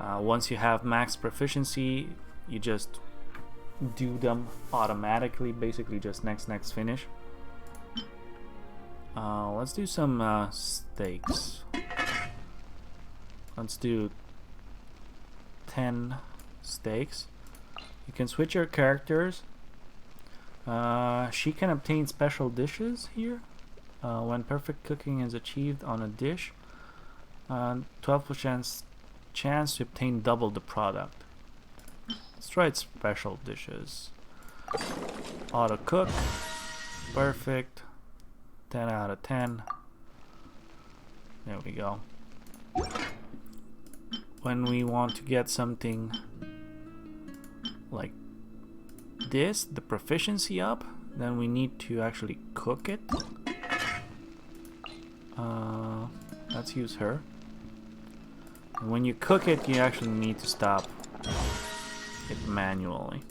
Once you have max proficiency, you just do them automatically, basically just next finish. Let's do some stakes. Let's do 10 stakes. You can switch your characters. She can obtain special dishes here. When perfect cooking is achieved on a dish, 12% chance to obtain double the product. Let's try it special dishes. Auto cook. Perfect. 10 out of 10. There we go. When we want to get something like this, the proficiency up, then we need to actually cook it. Let's use her. And when you cook it, you actually need to stop it manually.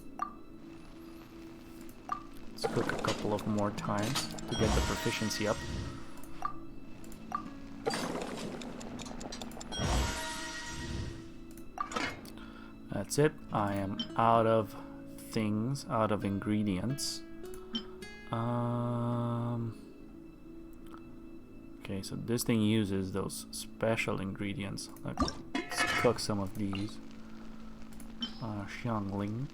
Let's cook a couple of more times to get the proficiency up. That's it. I am out of things, out of ingredients. Okay, so this thing uses those special ingredients. Let's cook some of these. Xiangling.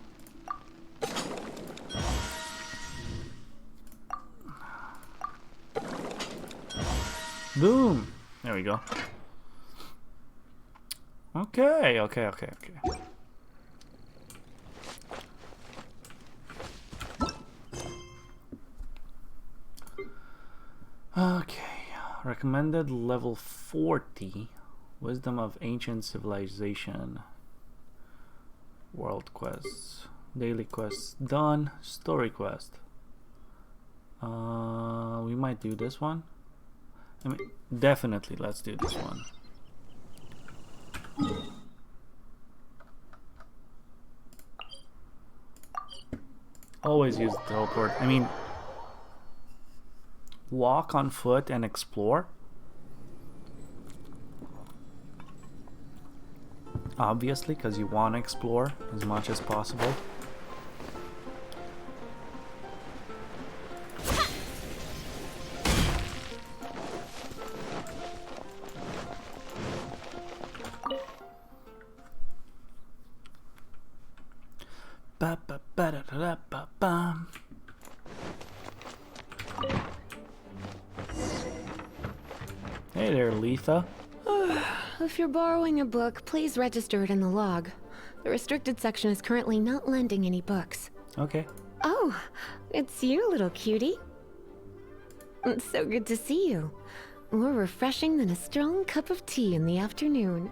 Boom! There we go. Okay. Okay, recommended level 40, Wisdom of Ancient Civilization. World quests, daily quests done, story quest. We might do this one. I mean, definitely let's do this one. Always use the teleport. I mean, walk on foot and explore. Obviously, because you want to explore as much as possible. Ba ba ba da da ba ba. Hey there, Letha. If you're borrowing a book, please register it in the log. The restricted section is currently not lending any books. Okay. Oh, it's you, little cutie. It's so good to see you. More refreshing than a strong cup of tea in the afternoon.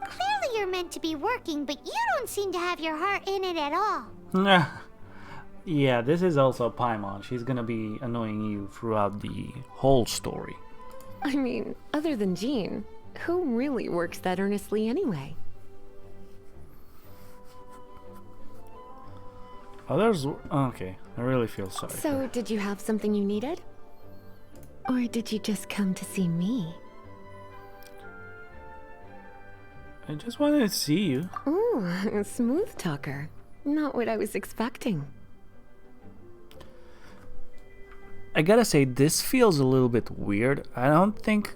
Clearly you're meant to be working, but you don't seem to have your heart in it at all. Yeah, this is also Paimon. She's gonna be annoying you throughout the whole story. I mean, other than Jean, who really works that earnestly anyway? Others? Okay, I really feel sorry. So, did you have something you needed? Or did you just come to see me? I just wanted to see you. Ooh, a smooth talker. Not what I was expecting. I gotta say, this feels a little bit weird. I don't think...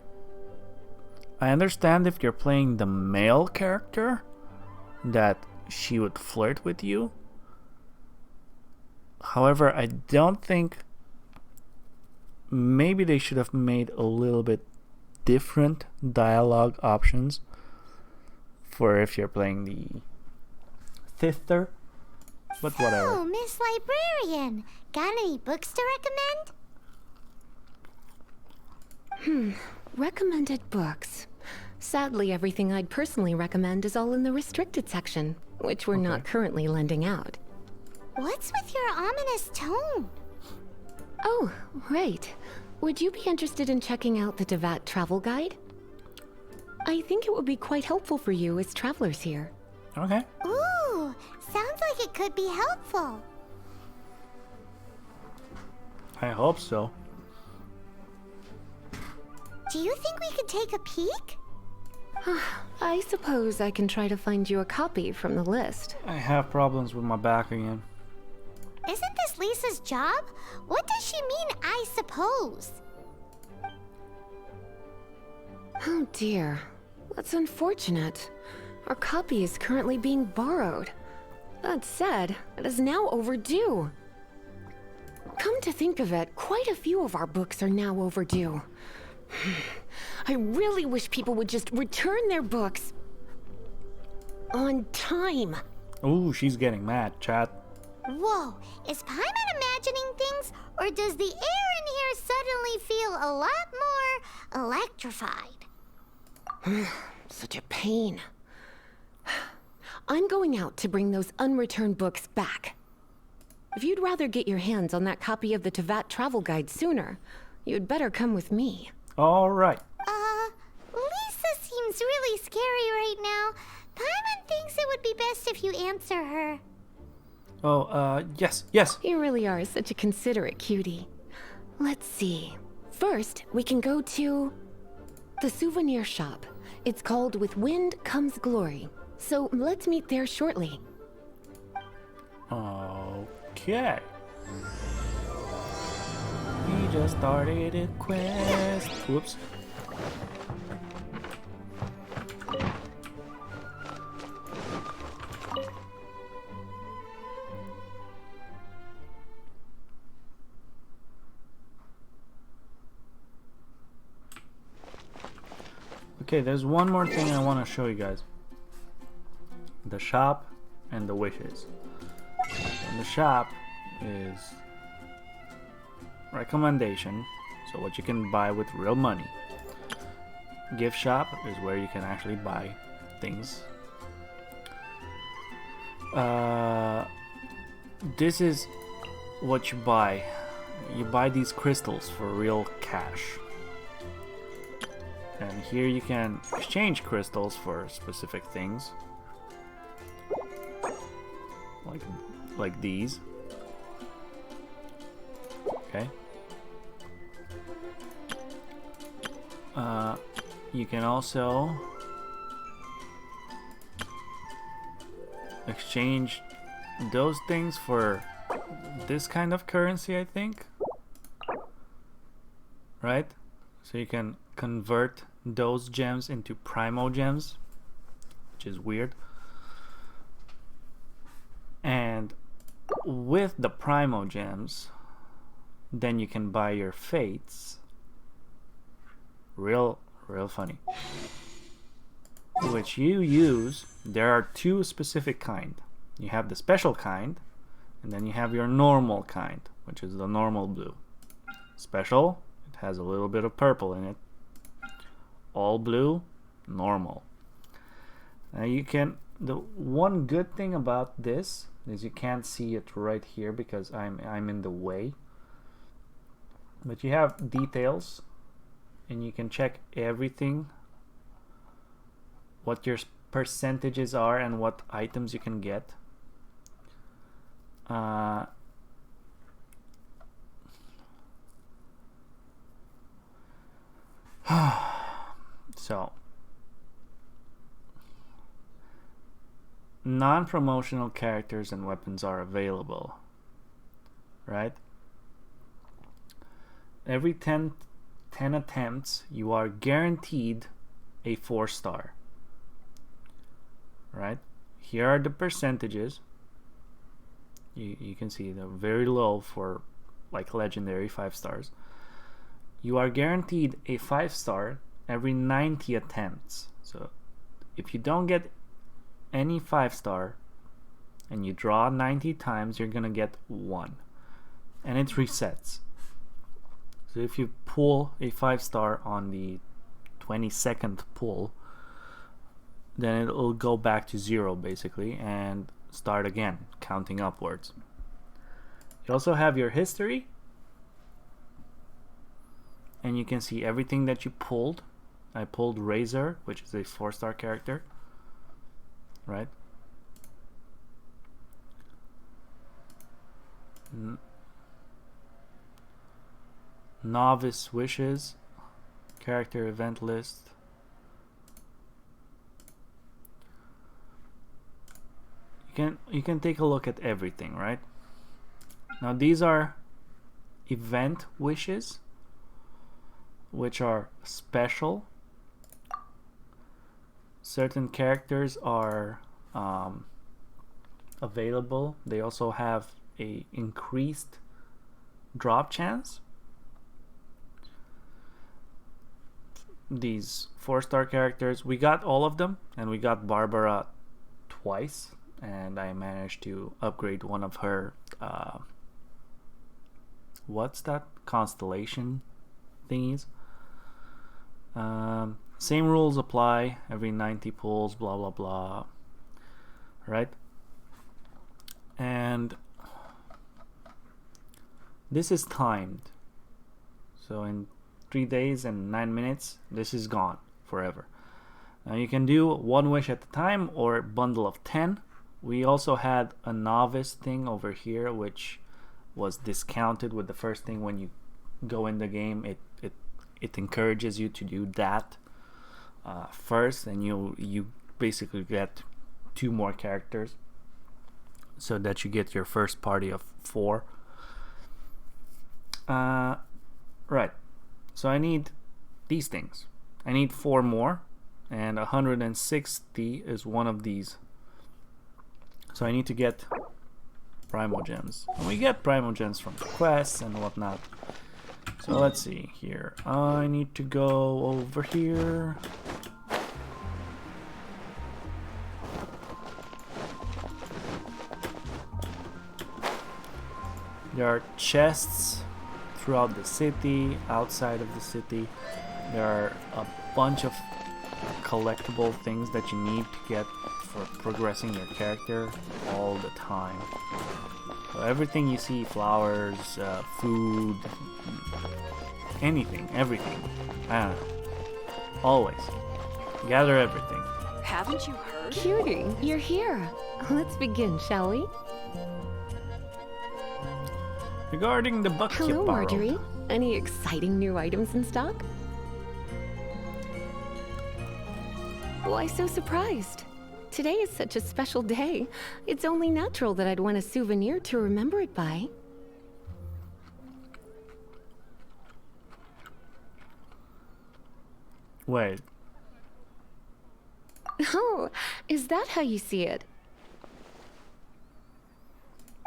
I understand if you're playing the male character, that she would flirt with you. However, I don't think... Maybe they should have made a little bit different dialogue options for if you're playing the sister. But whatever. Oh, Miss Librarian, got any books to recommend? Recommended books. Sadly, everything I'd personally recommend is all in the restricted section, which we're not currently lending out. What's with your ominous tone? Oh, right. Would you be interested in checking out the Devat travel guide? I think it would be quite helpful for you as travelers here. Okay. Ooh, sounds like it could be helpful. I hope so. Do you think we could take a peek? I suppose I can try to find you a copy from the list. I have problems with my back again. Isn't this Lisa's job? What does she mean, I suppose? Oh dear. That's unfortunate. Our copy is currently being borrowed. That said, it is now overdue. Come to think of it, quite a few of our books are now overdue. I really wish people would just return their books on time. Ooh, she's getting mad, chat. Whoa, is Paimon imagining things, or does the air in here suddenly feel a lot more electrified? Such a pain. I'm going out to bring those unreturned books back. If you'd rather get your hands on that copy of the Teyvat travel guide sooner, you'd better come with me. All right. Lisa seems really scary right now. Paimon thinks it would be best if you answer her. Oh, yes, yes. You really are such a considerate cutie. Let's see. First, we can go to the souvenir shop. It's called With Wind Comes Glory. So let's meet there shortly. Okay. We just started a quest. Whoops. Okay, there's one more thing I want to show you guys. The shop and the wishes. And the shop is recommendation, so what you can buy with real money. Gift shop is where you can actually buy things. This is what you buy. You buy these crystals for real cash. And here you can exchange crystals for specific things. Like these. Okay. You can also exchange those things for this kind of currency, I think. Right? So you can convert those gems into primo gems, which is weird. And with the primo gems, then you can buy your fates. Real funny. Which you use, there are two specific kind. You have the special kind, and then you have your normal kind, which is the normal blue. Special, it has a little bit of purple in it. All blue, normal. Now you can, the one good thing about this is you can't see it right here because I'm in the way. But you have details and you can check everything, what your percentages are and what items you can get. So non-promotional characters and weapons are available, right? Every 10 attempts you are guaranteed a 4-star, right? Here are the percentages. You can see they're very low for like legendary 5 stars. You are guaranteed a 5-star every 90 attempts. So if you don't get any 5-star and you draw 90 times, you're gonna get 1, and it resets. So if you pull a 5-star on the 22nd pull, then it'll go back to 0 basically and start again, counting upwards. You also have your history, and you can see everything that you pulled. I pulled Razor, which is a 4-star character, right? Novice wishes, character event list, you can take a look at everything, right? Now these are event wishes, which are special. Certain characters are available. They also have a increased drop chance. These 4-star characters, we got all of them, and we got Barbara twice, and I managed to upgrade one of her what's that, constellation thingies. Same rules apply every 90 pulls, blah blah blah, right? And this is timed, so in 3 days and 9 minutes this is gone forever. Now you can do 1 wish at a time or bundle of 10. We also had a novice thing over here, which was discounted with the first thing when you go in the game. It encourages you to do that first, and you basically get 2 more characters, so that you get your first party of 4. Right, so I need these things. I need 4 more, and 160 is one of these. So I need to get Primo Gems. And we get Primo Gems from quests and whatnot. So let's see here. I need to go over here. There are chests throughout the city, outside of the city. There are a bunch of collectible things that you need to get for progressing your character all the time. So everything you see, flowers, food, anything, everything. I don't know. Always. Gather everything. Haven't you heard? Cutie, you're here. Let's begin, shall we? Regarding the bucket Hello, barrel. Marjorie. Any exciting new items in stock? Why so surprised? Today is such a special day. It's only natural that I'd want a souvenir to remember it by. Wait. Oh, is that how you see it?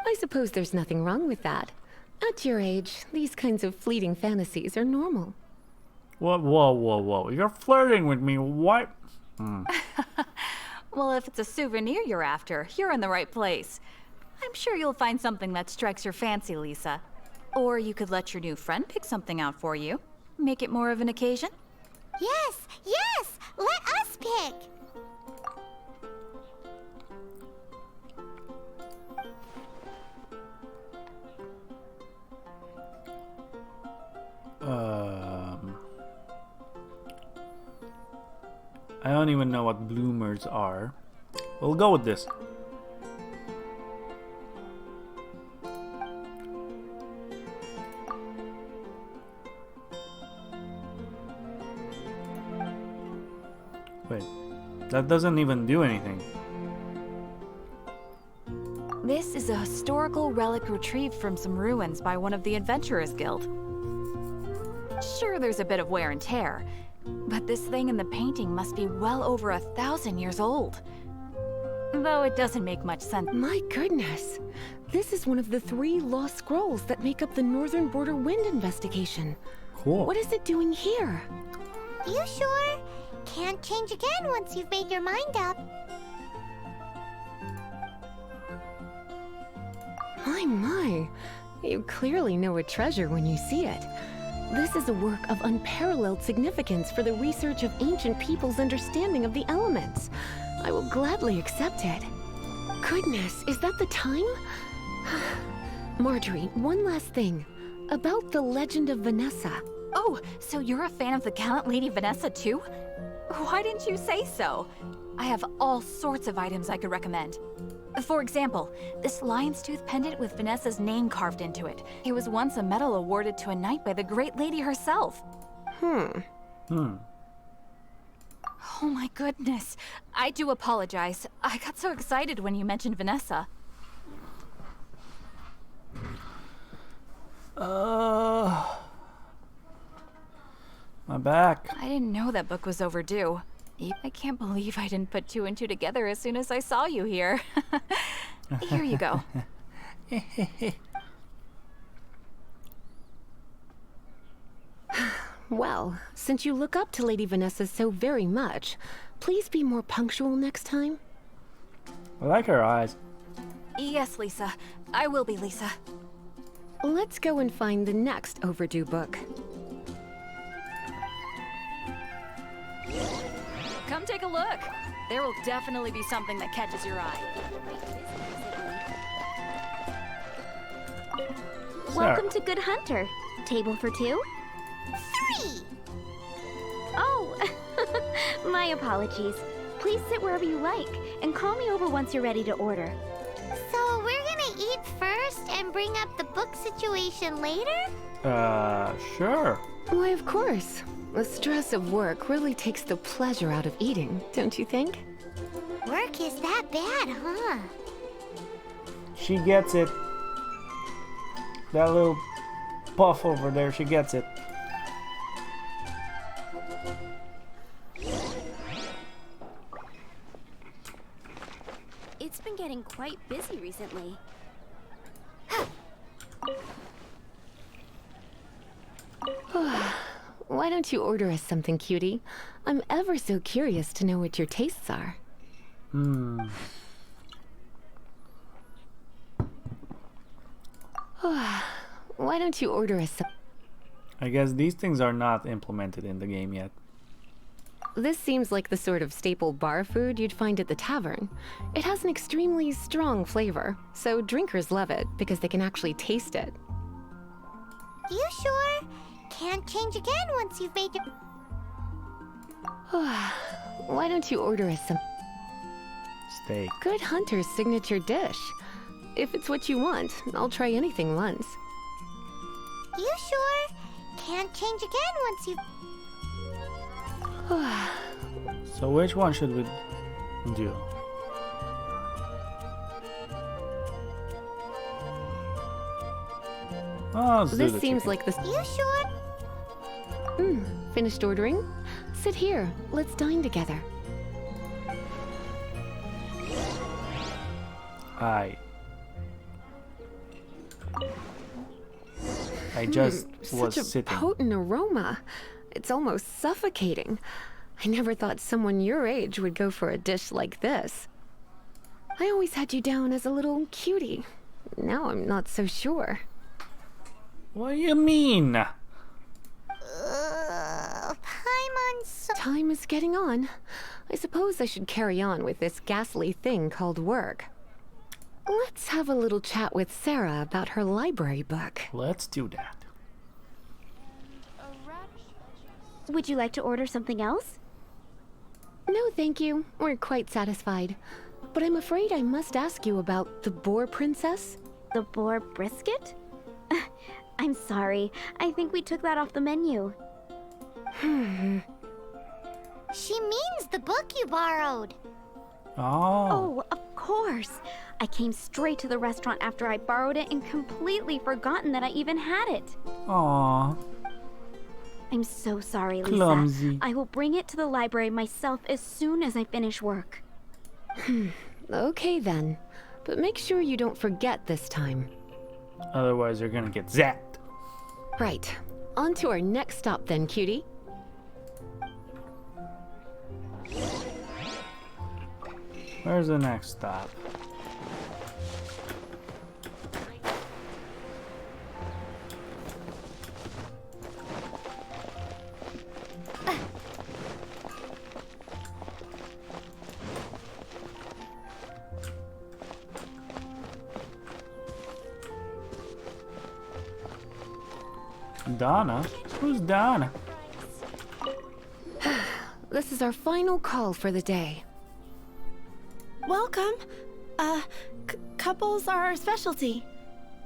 I suppose there's nothing wrong with that. At your age, these kinds of fleeting fantasies are normal. Whoa, whoa, whoa, whoa. You're flirting with me. What? Well, if it's a souvenir you're after, you're in the right place. I'm sure you'll find something that strikes your fancy, Lisa. Or you could let your new friend pick something out for you. Make it more of an occasion. Yes, yes! Let us pick! I don't even know what bloomers are. We'll go with this. Wait, that doesn't even do anything. This is a historical relic retrieved from some ruins by one of the Adventurers Guild. Sure, there's a bit of wear and tear, but this thing in the painting must be well over 1,000 years old. Though it doesn't make much sense. My goodness. This is one of the 3 lost scrolls that make up the Northern Border Wind investigation. Cool. What is it doing here? You sure? Can't change again once you've made your mind up. My. You clearly know a treasure when you see it. This is a work of unparalleled significance for the research of ancient people's understanding of the elements. I will gladly accept it. Goodness, is that the time? Marjorie, one last thing. About the legend of Vanessa. Oh, so you're a fan of the gallant Lady Vanessa too? Why didn't you say so? I have all sorts of items I could recommend. For example, this lion's tooth pendant with Vanessa's name carved into it. It was once a medal awarded to a knight by the great lady herself. Oh my goodness. I do apologize. I got so excited when you mentioned Vanessa. My back. I didn't know that book was overdue. I can't believe I didn't put two and two together as soon as I saw you here. Here you go. Well, since you look up to Lady Vanessa so very much, please be more punctual next time. I like her eyes. Yes, Lisa. I will be, Lisa. Let's go and find the next overdue book. Come take a look. There will definitely be something that catches your eye. Welcome to Good Hunter. Table for two? 3! Oh, my apologies. Please sit wherever you like, and call me over once you're ready to order. So we're gonna eat first and bring up the book situation later? Sure. Why, of course. The stress of work really takes the pleasure out of eating, don't you think? Work is that bad, huh? She gets it. That little puff over there, she gets it. It's been getting quite busy recently. Why don't you order us something, cutie? I'm ever so curious to know what your tastes are. Why don't you order us some... I guess these things are not implemented in the game yet. This seems like the sort of staple bar food you'd find at the tavern. It has an extremely strong flavor, so drinkers love it because they can actually taste it. You sure? Can't change again once you've made your... Why don't you order us some Steak. Good Hunter's signature dish? If it's what you want, I'll try anything once. You sure? Can't change again once you've... So which one should we do? Oh, let's do This the seems chicken. like the... You sure? Finished ordering? Sit here. Let's dine together. I just was Such a sitting. potent aroma. It's almost suffocating. I never thought someone your age would go for a dish like this. I always had you down as a little cutie. Now I'm not so sure. What do you mean? Paimon's so... Time is getting on. I suppose I should carry on with this ghastly thing called work. Let's have a little chat with Sarah about her library book. Let's do that. Would you like to order something else? No, thank you. We're quite satisfied. But I'm afraid I must ask you about the boar princess. The boar brisket? I'm sorry. I think we took that off the menu. She means the book you borrowed. Oh. Oh, of course. I came straight to the restaurant after I borrowed it and completely forgotten that I even had it. Aw. I'm so sorry, Lisa. Clumsy. I will bring it to the library myself as soon as I finish work. Okay then. But make sure you don't forget this time. Otherwise, you're gonna get zapped. Right. On to our next stop then, cutie. Where's the next stop? Donna? Who's Donna? This is our final call for the day. Welcome. Couples are our specialty.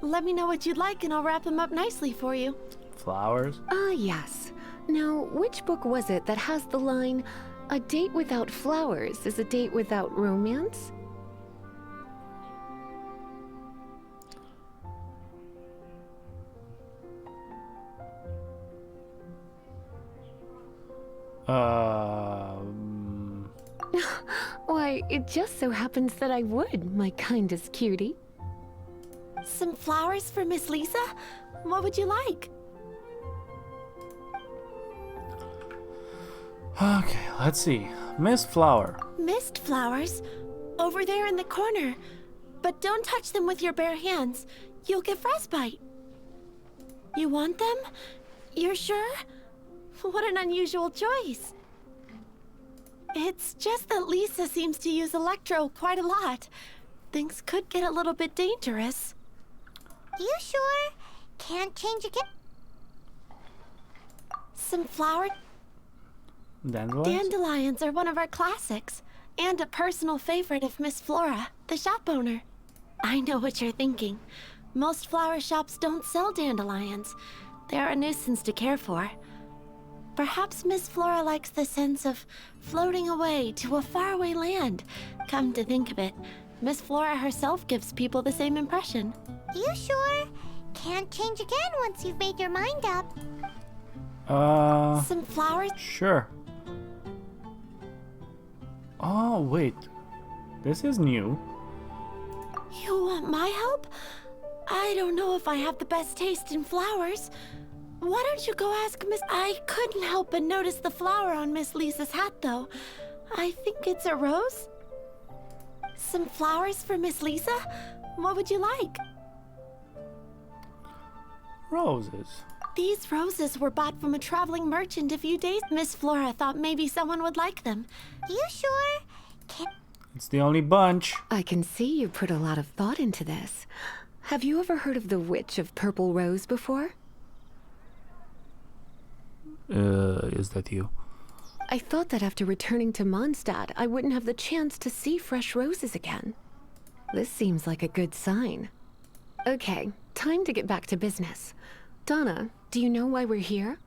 Let me know what you'd like and I'll wrap them up nicely for you. Flowers? Ah, yes. Now, which book was it that has the line, A date without flowers is a date without romance? Why, it just so happens that I would, my kindest cutie. Some flowers for Miss Lisa? What would you like? Okay, let's see. Miss Flower. Mist flowers? Over there in the corner. But don't touch them with your bare hands. You'll get frostbite. You want them? You're sure? What an unusual choice. It's just that Lisa seems to use Electro quite a lot. Things could get a little bit dangerous. You sure? Can't change again? Some flower Dandelions? dandelions are one of our classics, and a personal favorite of Miss Flora, the shop owner. I know what you're thinking. Most flower shops don't sell dandelions. They're a nuisance to care for. Perhaps Miss Flora likes the sense of floating away to a faraway land. Come to think of it, Miss Flora herself gives people the same impression. You sure? Can't change again once you've made your mind up. Some flowers? Sure. Oh, wait. This is new. You want my help? I don't know if I have the best taste in flowers. Why don't you go ask Miss... I couldn't help but notice the flower on Miss Lisa's hat, though. I think it's a rose? Some flowers for Miss Lisa? What would you like? Roses. These roses were bought from a traveling merchant a few days. Miss Flora thought maybe someone would like them. You sure? It's the only bunch. I can see you put a lot of thought into this. Have you ever heard of the Witch of Purple Rose before? Is that you? I thought that after returning to Mondstadt, I wouldn't have the chance to see fresh roses again. This seems like a good sign. Okay, time to get back to business. Donna, do you know why we're here?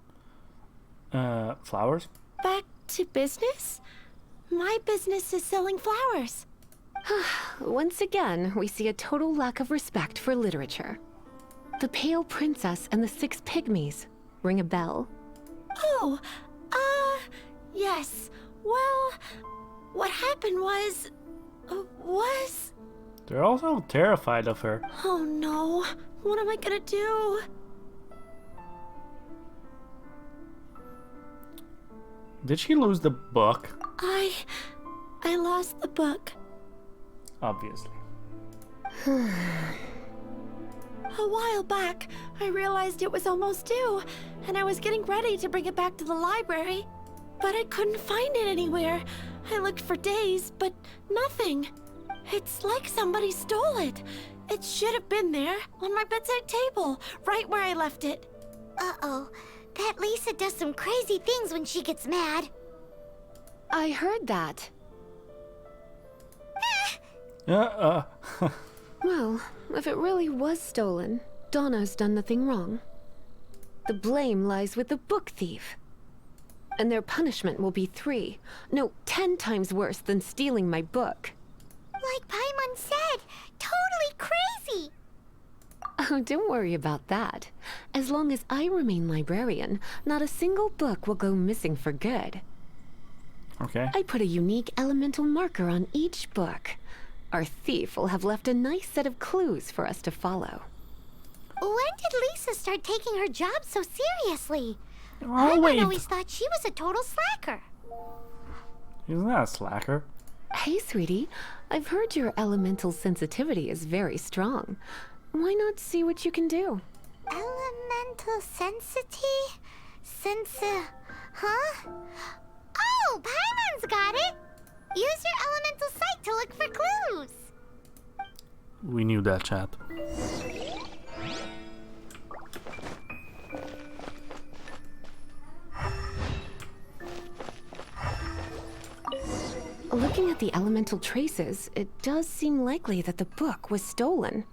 Flowers? Back to business? My business is selling flowers. Once again, we see a total lack of respect for literature. The Pale Princess and the Six Pygmies. Ring a bell? Oh, yes. Well, what happened was... They're also terrified of her. Oh no, what am I gonna do? Did she lose the book? I lost the book. Obviously. A while back, I realized it was almost due, and I was getting ready to bring it back to the library. But I couldn't find it anywhere. I looked for days, but nothing. It's like somebody stole it. It should have been there, on my bedside table, right where I left it. Uh-oh. That Lisa does some crazy things when she gets mad. I heard that. Well, if it really was stolen, Donna's done nothing wrong. The blame lies with the book thief. And their punishment will be 10 times worse than stealing my book. Like Paimon said, totally crazy. Oh, don't worry about that. As long as I remain librarian, not a single book will go missing for good. Okay. I put a unique elemental marker on each book. Our thief will have left a nice set of clues for us to follow. When did Lisa start taking her job so seriously? Oh, wait. I always thought she was a total slacker. She's not a slacker. Hey, sweetie. I've heard your elemental sensitivity is very strong. Why not see what you can do? Elemental sensity? Huh? Oh, Paimon's got it! Use your elemental sight to look for clues. We knew that, chat. Looking at the elemental traces, it does seem likely that the book was stolen.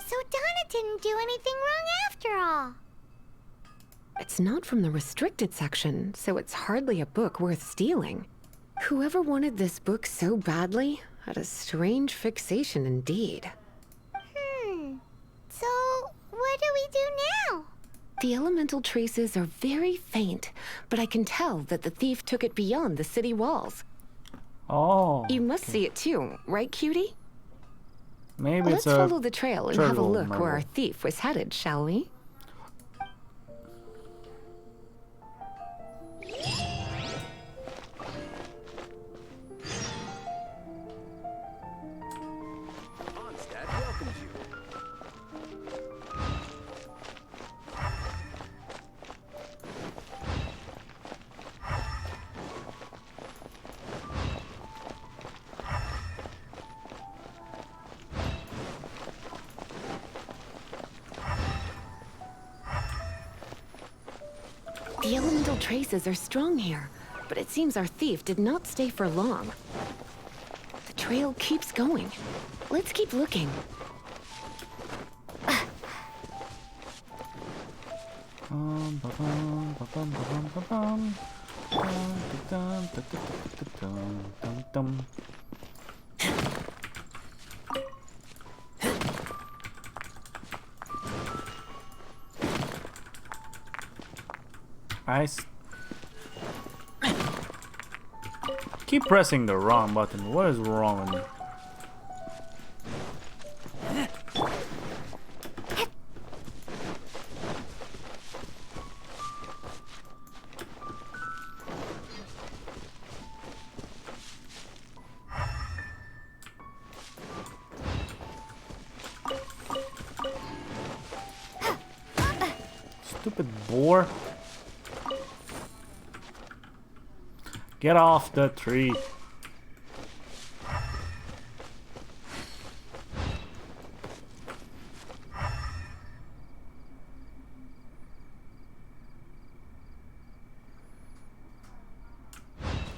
So Donna didn't do anything wrong after all. It's not from the restricted section, so it's hardly a book worth stealing. Whoever wanted this book so badly had a strange fixation indeed. So, what do we do now? The elemental traces are very faint, but I can tell that the thief took it beyond the city walls. Oh. You must see it too, right, cutie? Maybe Let's it's a follow the trail and have a turtle look where our merle. thief was headed, shall we? Onstad welcomes you. The elemental traces are strong here, but it seems our thief did not stay for long. The trail keeps going. Let's keep looking. Keep pressing the wrong button. What is wrong with me? Stupid boar. Get off the tree.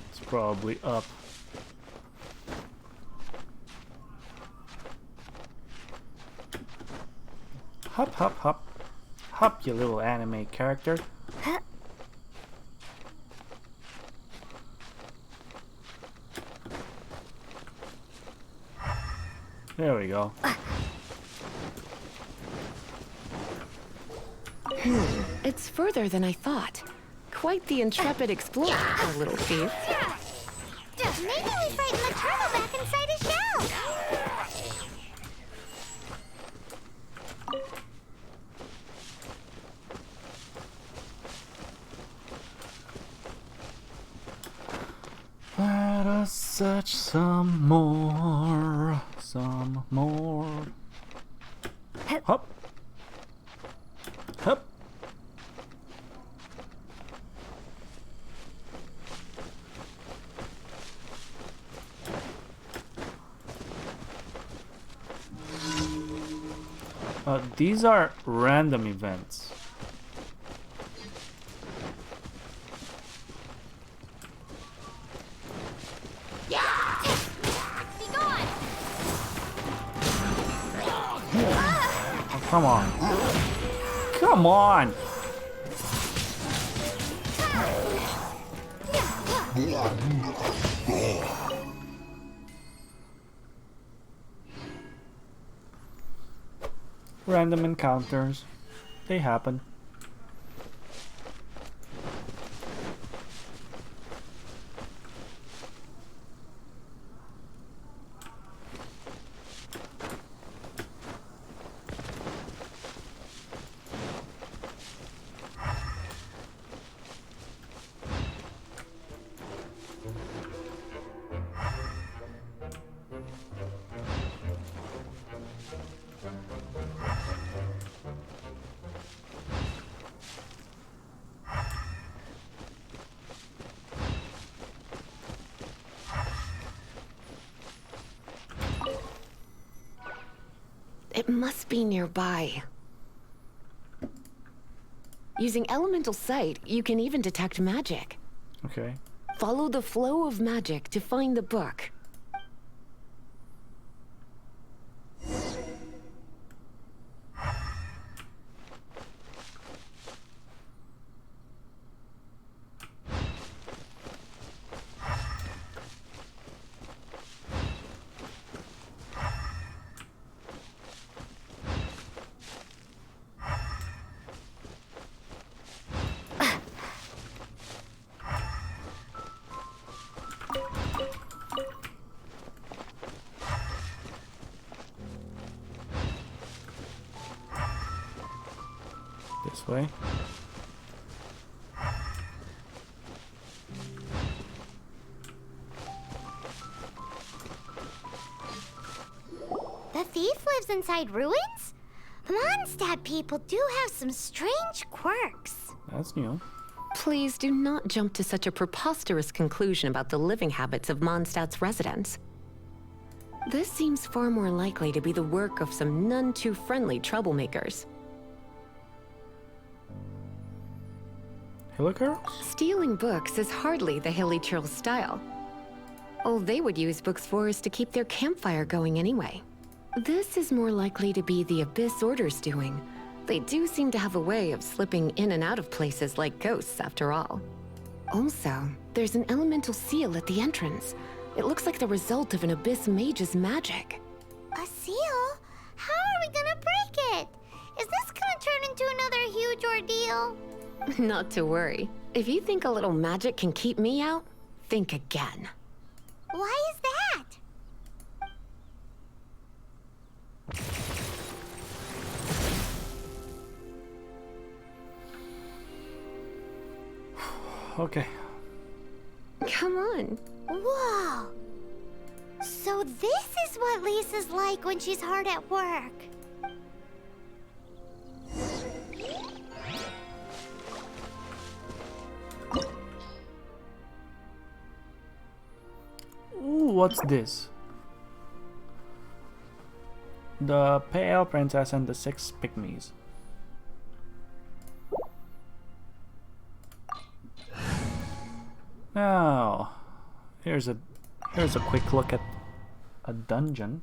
It's probably up. Hop, hop, hop. Hop, you little anime character. There we go. It's further than I thought. Quite the intrepid explorer, our little thief. Maybe we frighten the turtle back inside his shell. Let us search some more. Some more. Hop. Hop. These are random events. Be gone! Oh, come on. Come on! Random encounters. They happen. It must be nearby. Using elemental sight, you can even detect magic. Okay. Follow the flow of magic to find the book. This way. The thief lives inside ruins? The Mondstadt people do have some strange quirks. That's new. Please do not jump to such a preposterous conclusion about the living habits of Mondstadt's residents. This seems far more likely to be the work of some none too friendly troublemakers. Hilliker? Stealing books is hardly the Hilly Churl's style. All they would use books for is to keep their campfire going anyway. This is more likely to be the Abyss Order's doing. They do seem to have a way of slipping in and out of places like ghosts, after all. Also, there's an elemental seal at the entrance. It looks like the result of an Abyss mage's magic. A seal? How are we gonna break it? Is this gonna turn into another huge ordeal? Not to worry. If you think a little magic can keep me out, think again. Why is that? Okay. Come on. Whoa! So this is what Lisa's like when she's hard at work. Ooh, what's this? The Pale Princess and the 6 Pygmies. Now, here's a quick look at a dungeon.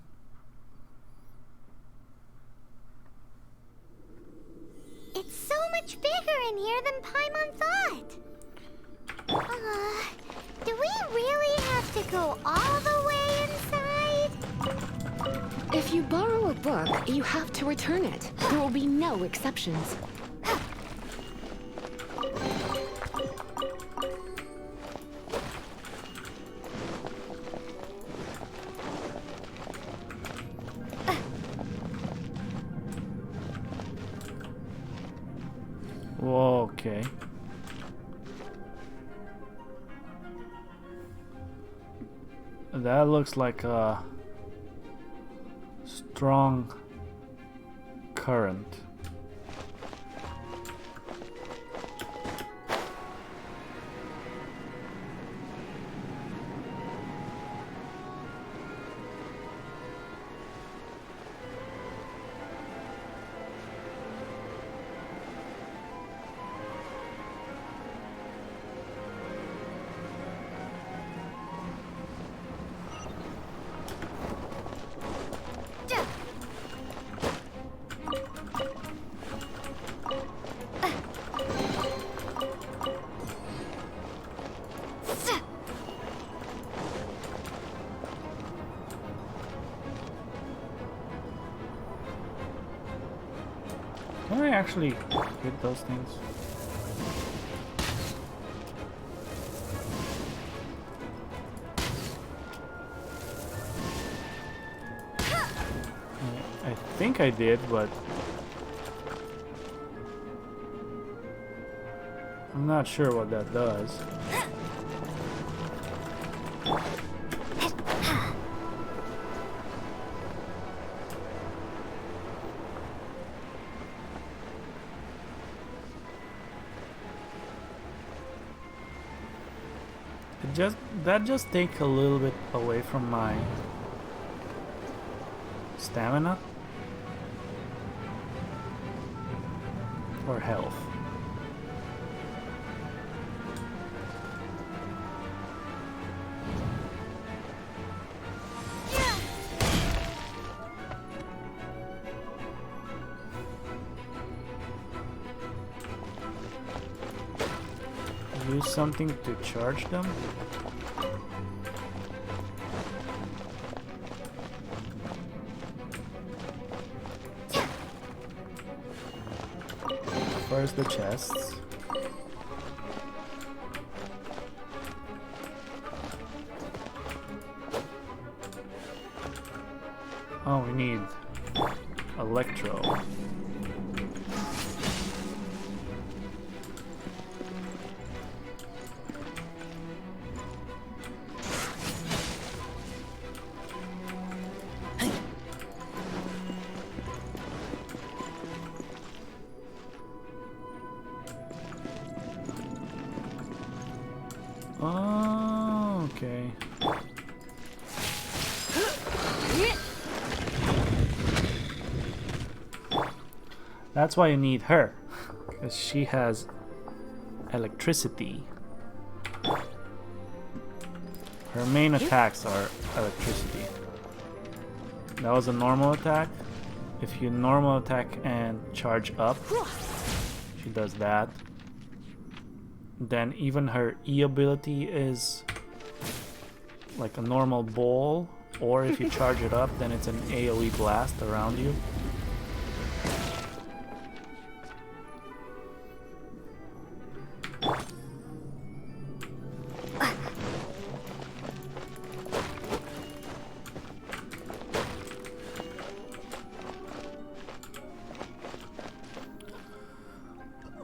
It's so much bigger in here than Paimon thought. Do we really have to go all the way inside? If you borrow a book, you have to return it. There will be no exceptions. Whoa, okay. That looks like a strong current. Can I actually hit those things? I think I did, but I'm not sure what that does. That just take a little bit away from my stamina or health. Use something to charge them. Where's the chests? Oh, we need electro. That's why you need her, because she has electricity. Her main attacks are electricity. That was a normal attack. If you normal attack and charge up, she does that. Then even her E ability is like a normal ball, or if you charge it up, then it's an AoE blast around you.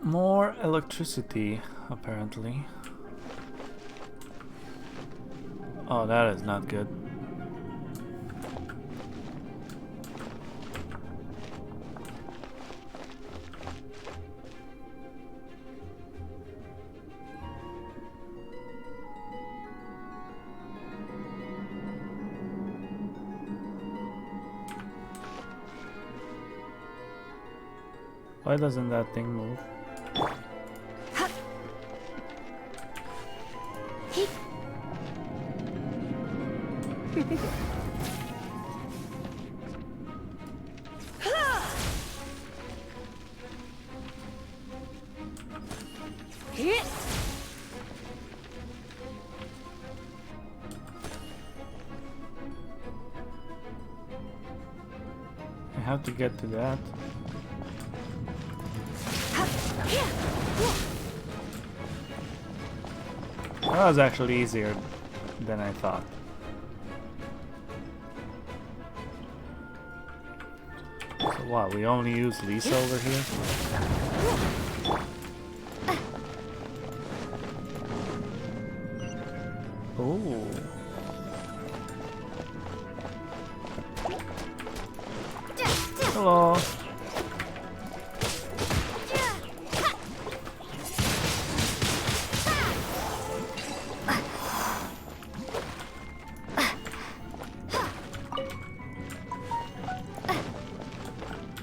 More electricity, apparently. Oh, that is not good. Why doesn't that thing move? I have to get to that. That was actually easier than I thought. So what, we only use Lisa over here? Oh. Hello.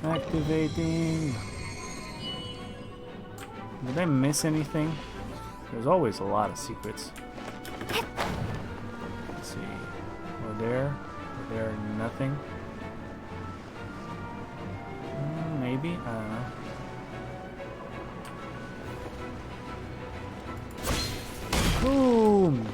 Activating. Did I miss anything? There's always a lot of secrets. Let's see. Over there, nothing. Maybe? I don't know. Boom!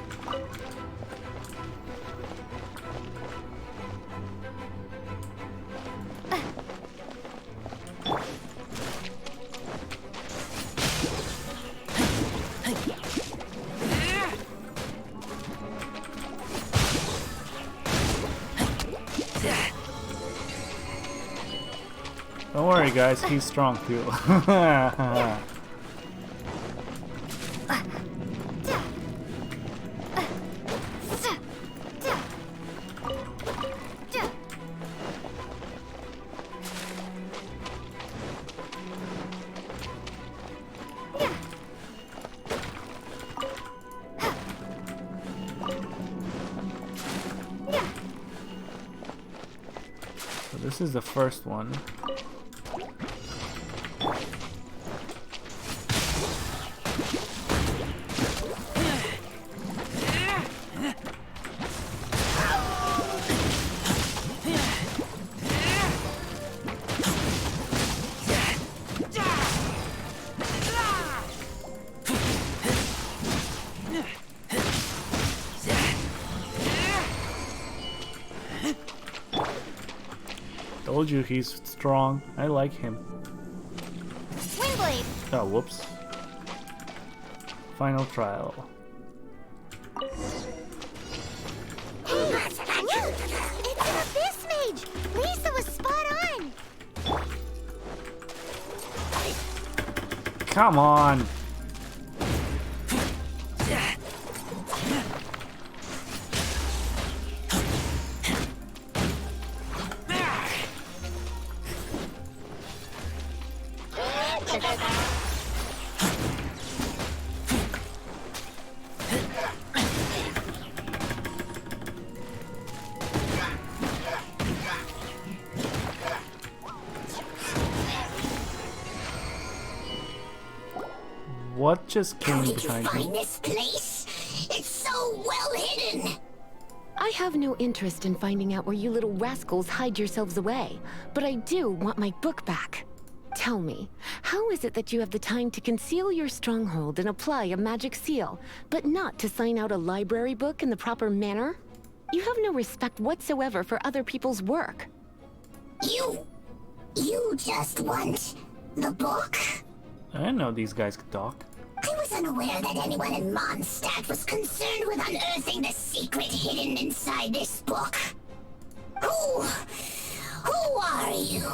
Don't worry guys, he's strong too. So this is the first one. Told you he's strong. I like him. Windblade! Oh, whoops. Final trial. Hey, it's an Abyss Mage! Lisa was spot on! Come on! What just came How did you behind find me? this place? It's so well hidden. I have no interest in finding out where you little rascals hide yourselves away, but I do want my book back. Tell me, how is it that you have the time to conceal your stronghold and apply a magic seal, but not to sign out a library book in the proper manner? You have no respect whatsoever for other people's work. You just want the book? I didn't know these guys could talk. I was unaware that anyone in Mondstadt was concerned with unearthing the secret hidden inside this book. Who are you?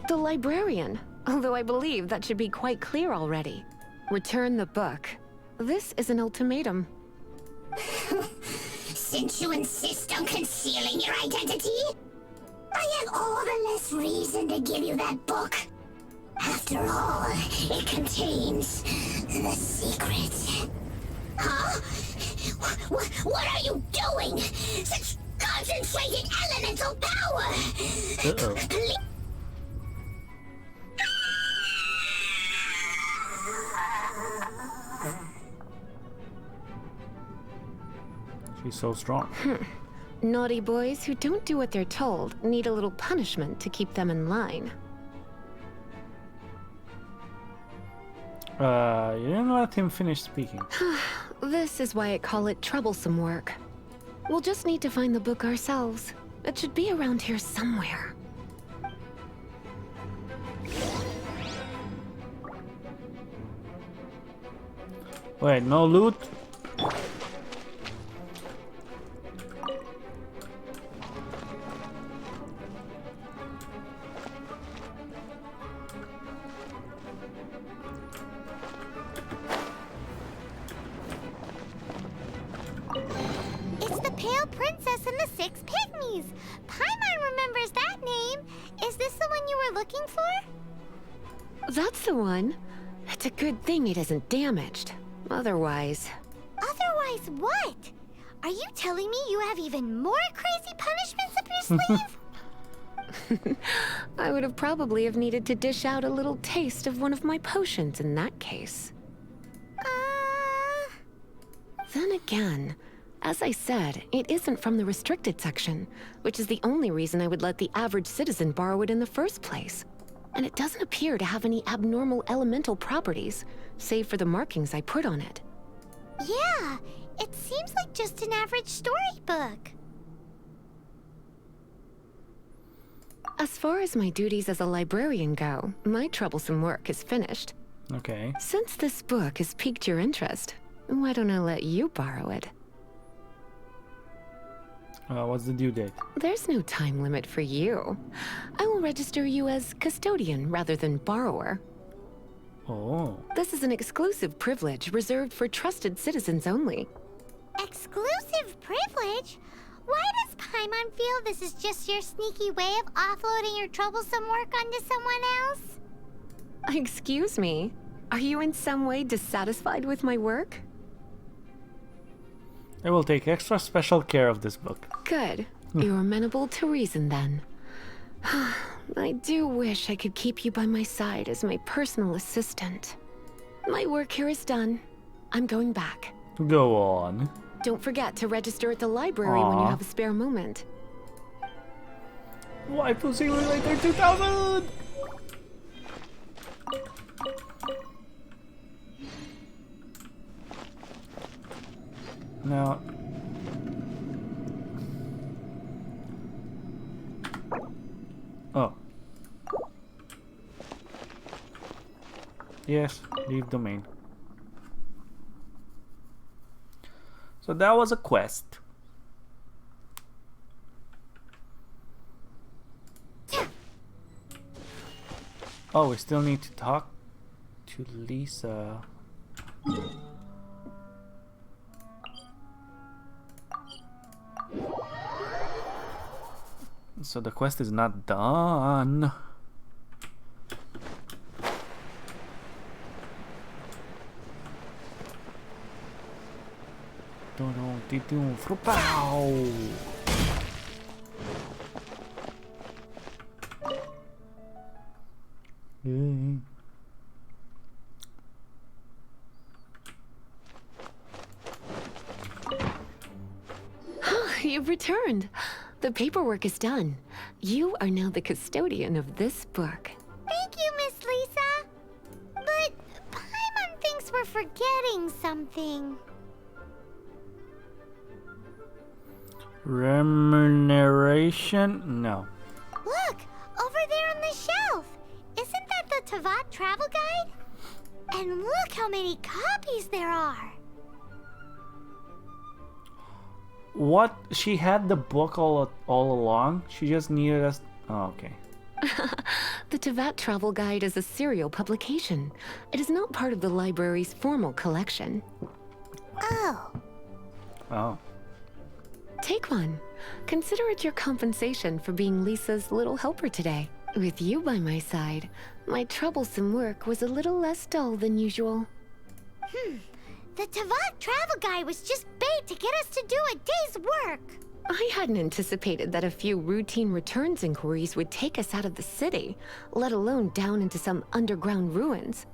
The librarian, although I believe that should be quite clear already. Return the book. This is an ultimatum. Since you insist on concealing your identity, I have all the less reason to give you that book. After all, it contains the secret. Huh? What are you doing? Such concentrated elemental power! Uh-oh. She's so strong. Naughty boys who don't do what they're told need a little punishment to keep them in line. You didn't let him finish speaking. This is why I call it troublesome work. We'll just need to find the book ourselves. It should be around here somewhere. Wait, no loot? It's the Pale Princess and the Six Pygmies. Paimon remembers that name. Is this the one you were looking for? That's the one. It's a good thing it isn't damaged. Otherwise... Otherwise what? Are you telling me you have even more crazy punishments up your sleeve? I would have probably have needed to dish out a little taste of one of my potions in that case. Then again, as I said, it isn't from the restricted section, which is the only reason I would let the average citizen borrow it in the first place. And it doesn't appear to have any abnormal elemental properties, save for the markings I put on it. Yeah, it seems like just an average storybook. As far as my duties as a librarian go, my troublesome work is finished. Okay. Since this book has piqued your interest, why don't I let you borrow it? What's the due date? There's no time limit for you. I will register you as custodian rather than borrower. Oh. This is an exclusive privilege reserved for trusted citizens only. Exclusive privilege? Why does Paimon feel this is just your sneaky way of offloading your troublesome work onto someone else? Excuse me, are you in some way dissatisfied with my work? I will take extra special care of this book. Good. You're amenable to reason then. I do wish I could keep you by my side as my personal assistant. My work here is done. I'm going back. Go on. Don't forget to register at the library when you Aw. have a spare moment. Waifu Simulator 2000! Now... Oh. Yes, leave domain. So that was a quest. Oh, we still need to talk to Lisa. So the quest is not done. you've returned. The paperwork is done. You are now the custodian of this book. Thank you, Miss Lisa. But Paimon thinks we're forgetting something. Remuneration? No. Look, over there on the shelf. Isn't that the Tavat travel guide? And look how many copies there are. What? She had the book all along? She just needed us... Oh, okay. The Tavat Travel Guide is a serial publication. It is not part of the library's formal collection. Oh. Oh. Take one. Consider it your compensation for being Lisa's little helper today. With you by my side, my troublesome work was a little less dull than usual. The Tavat travel guide was just bait to get us to do a day's work. I hadn't anticipated that a few routine returns inquiries would take us out of the city, let alone down into some underground ruins.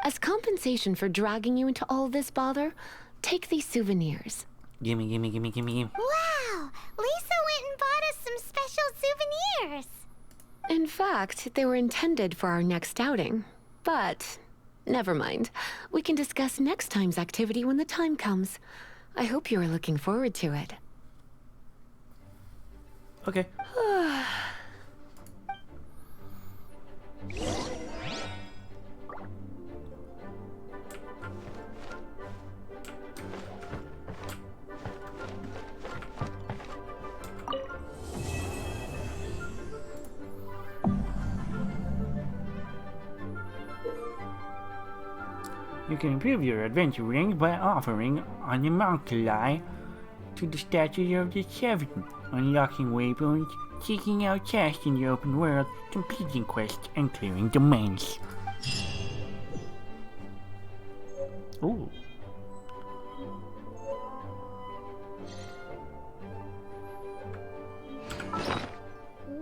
As compensation for dragging you into all this bother, take these souvenirs. Gimme. Wow! Lisa went and bought us some special souvenirs. In fact, they were intended for our next outing. But, never mind. We can discuss next time's activity when the time comes. I hope you are looking forward to it. Okay. You can improve your adventuring by offering homunculi to the statues of the Seven, unlocking waypoints, seeking out tasks in the open world, completing quests, and clearing domains. Ooh.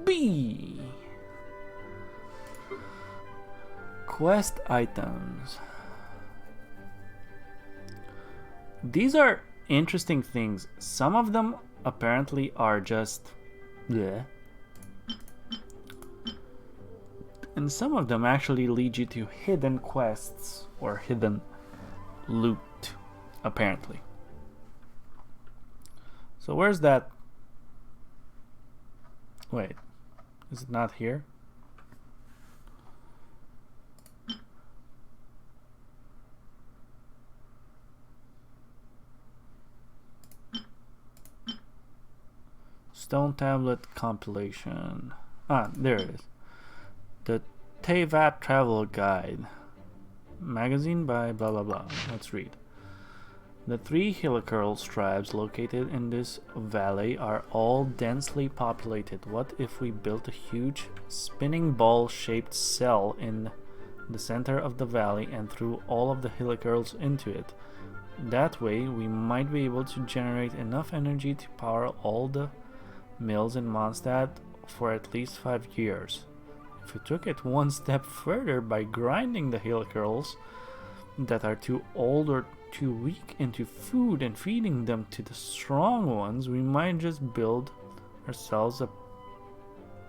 B. Quest items. These are interesting things. Some of them apparently are just bleh. And some of them actually lead you to hidden quests or hidden loot, apparently. So where's that? Wait, is it not here? Stone Tablet compilation. Ah, there it is. The Tavat Travel Guide. Magazine by blah blah blah. Let's read. The 3 Helicarl tribes located in this valley are all densely populated. What if we built a huge spinning ball shaped cell in the center of the valley and threw all of the Helicarls into it? That way we might be able to generate enough energy to power all the mills in Mondstadt for at least 5 years. If we took it one step further by grinding the Helicarls that are too old or too weak into food and feeding them to the strong ones, we might just build ourselves a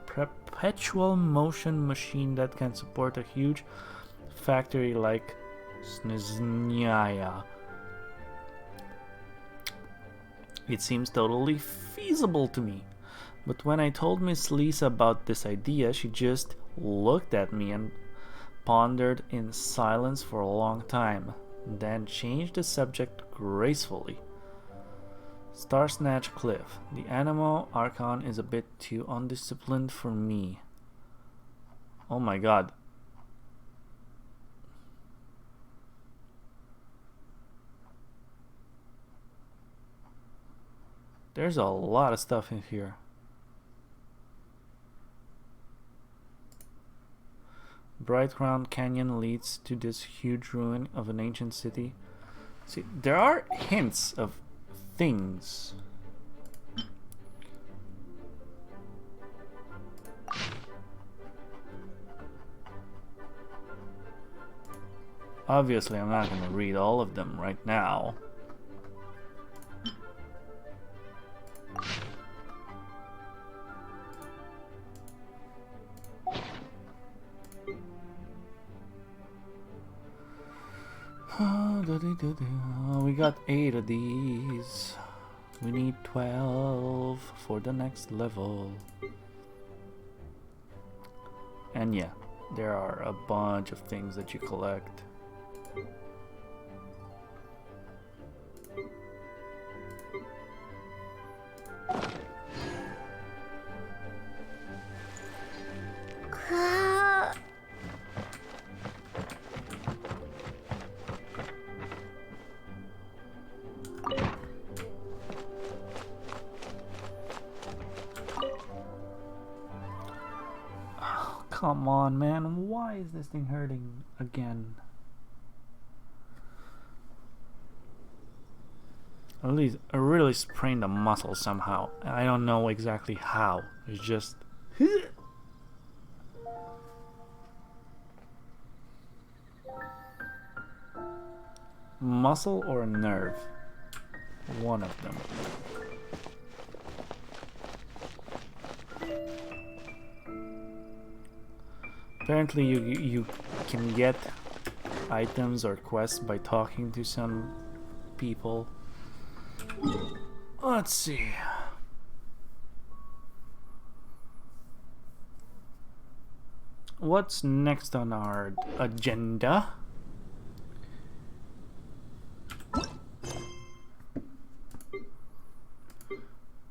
perpetual motion machine that can support a huge factory like Snezhnaya. It seems totally feasible to me. But when I told Miss Lisa about this idea, she just looked at me and pondered in silence for a long time, then changed the subject gracefully. Starsnatch Cliff. The Anemo Archon is a bit too undisciplined for me. Oh my god. There's a lot of stuff in here. Bright Crown Canyon leads to this huge ruin of an ancient city. See, there are hints of things. Obviously, I'm not going to read all of them right now. We got 8 of these. We need 12 for the next level. And yeah, there are a bunch of things that you collect. Come on, man. Why is this thing hurting again? At least I really sprained a muscle somehow. I don't know exactly how. It's just... muscle or a nerve? One of them. Apparently you can get items or quests by talking to some people. Let's see. What's next on our agenda?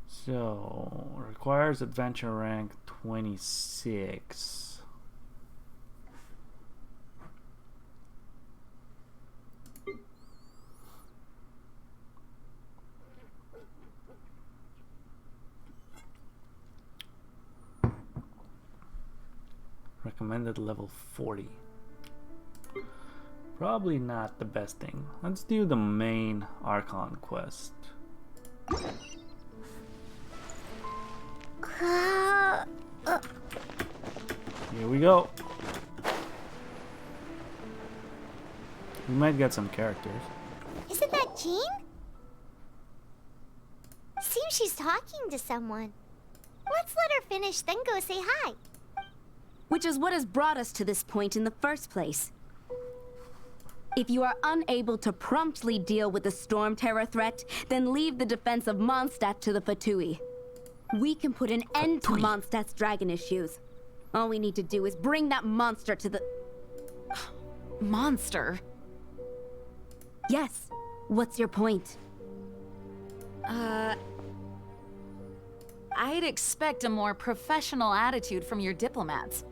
So, requires adventure rank 26. Recommended level 40. Probably not the best thing. Let's do the main Archon quest. Here we go. We might get some characters. Isn't that Jean? Seems she's talking to someone. Let's let her finish, then go say hi. Which is what has brought us to this point in the first place. If you are unable to promptly deal with the Storm Terror threat, then leave the defense of Mondstadt to the Fatui. We can put an end to Mondstadt's dragon issues. All we need to do is bring that monster to the... Monster? Yes. What's your point? I'd expect a more professional attitude from your diplomats.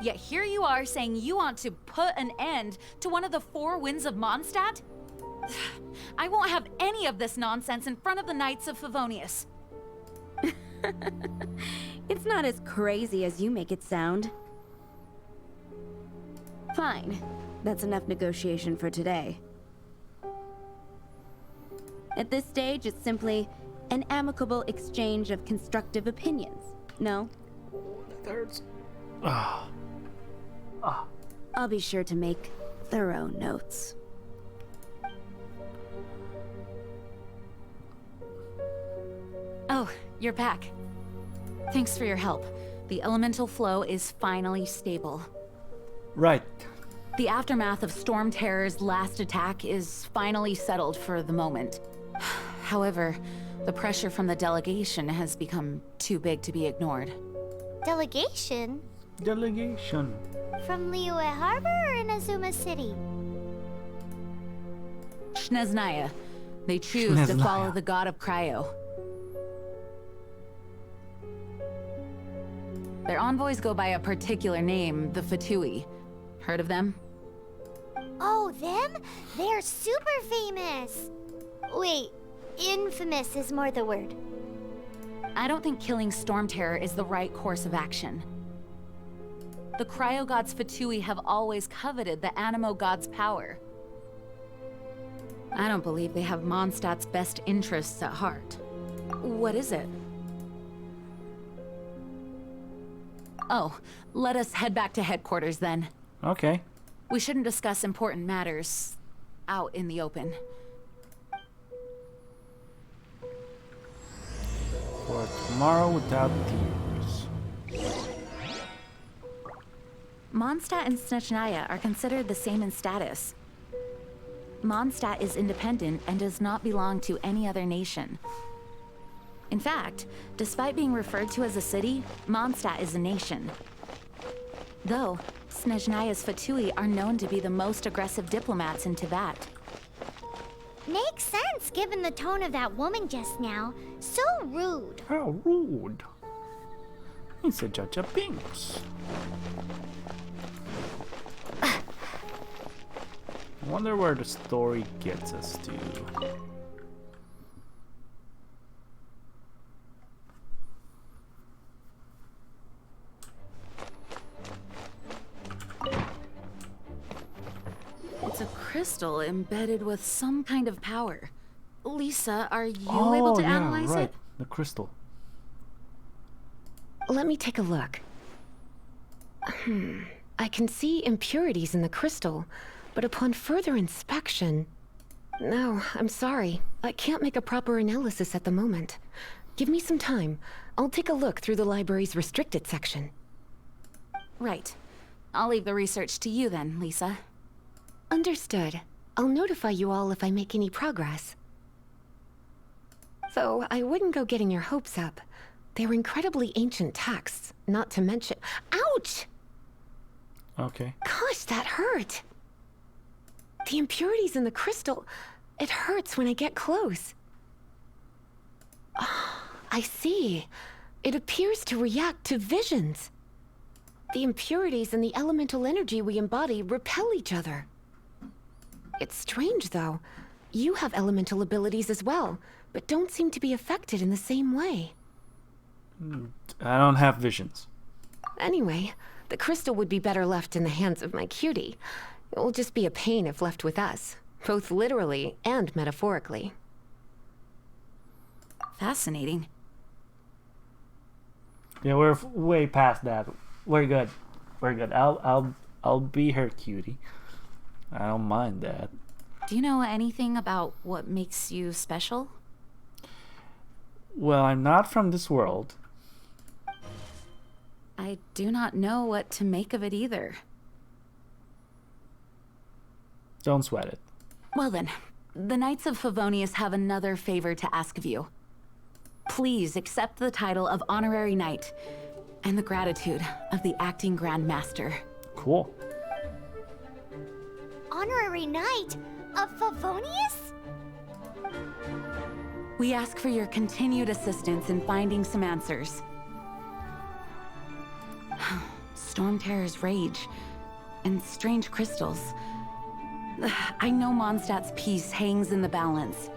Yet here you are saying you want to put an end to one of the 4 winds of Mondstadt? I won't have any of this nonsense in front of the Knights of Favonius. It's not as crazy as you make it sound. Fine. That's enough negotiation for today. At this stage, it's simply an amicable exchange of constructive opinions. No? That hurts. I'll be sure to make thorough notes. Oh, you're back. Thanks for your help. The elemental flow is finally stable. Right. The aftermath of Storm Terror's last attack is finally settled for the moment. However, the pressure from the delegation has become too big to be ignored. Delegation? Delegation. From Liyue Harbor or Inazuma City? Shneznaya. They choose to follow the god of Cryo. Their envoys go by a particular name, the Fatui. Heard of them? Oh, them? They're super famous! Wait, infamous is more the word. I don't think killing Storm Terror is the right course of action. The Cryo God's Fatui have always coveted the Animo God's power. I don't believe they have Mondstadt's best interests at heart. What is it? Oh, let us head back to headquarters then. Okay. We shouldn't discuss important matters out in the open. For tomorrow without tears. Mondstadt and Snechnaya are considered the same in status. Mondstadt is independent and does not belong to any other nation. In fact, despite being referred to as a city, Mondstadt is a nation. Though, Snezhnaya's Fatui are known to be the most aggressive diplomats in Tibet. Makes sense given the tone of that woman just now. So rude. How rude. It's a Jaja Binks. I wonder where the story gets us to. It's a crystal embedded with some kind of power. Lisa, are you able to analyze right. it? The crystal. Let me take a look. I can see impurities in the crystal, but upon further inspection... No, I'm sorry. I can't make a proper analysis at the moment. Give me some time. I'll take a look through the library's restricted section. Right. I'll leave the research to you then, Lisa. Understood. I'll notify you all if I make any progress. Though, I wouldn't go getting your hopes up. They're incredibly ancient texts, not to mention... Ouch! Okay. Gosh, that hurt! The impurities in the crystal... It hurts when I get close. I see. It appears to react to visions. The impurities and the elemental energy we embody repel each other. It's strange, though. You have elemental abilities as well, but don't seem to be affected in the same way. I don't have visions. Anyway, the crystal would be better left in the hands of my cutie. It will just be a pain if left with us, both literally and metaphorically. Fascinating. Yeah, we're way past that. We're good. We're good. I'll be her cutie. I don't mind that. Do you know anything about what makes you special? Well, I'm not from this world. I do not know what to make of it either. Don't sweat it. Well then, the Knights of Favonius have another favor to ask of you. Please accept the title of Honorary Knight and the gratitude of the Acting Grand Master. Cool. Honorary Knight of Favonius? We ask for your continued assistance in finding some answers. Storm Terror's rage and strange crystals. I know Mondstadt's peace hangs in the balance.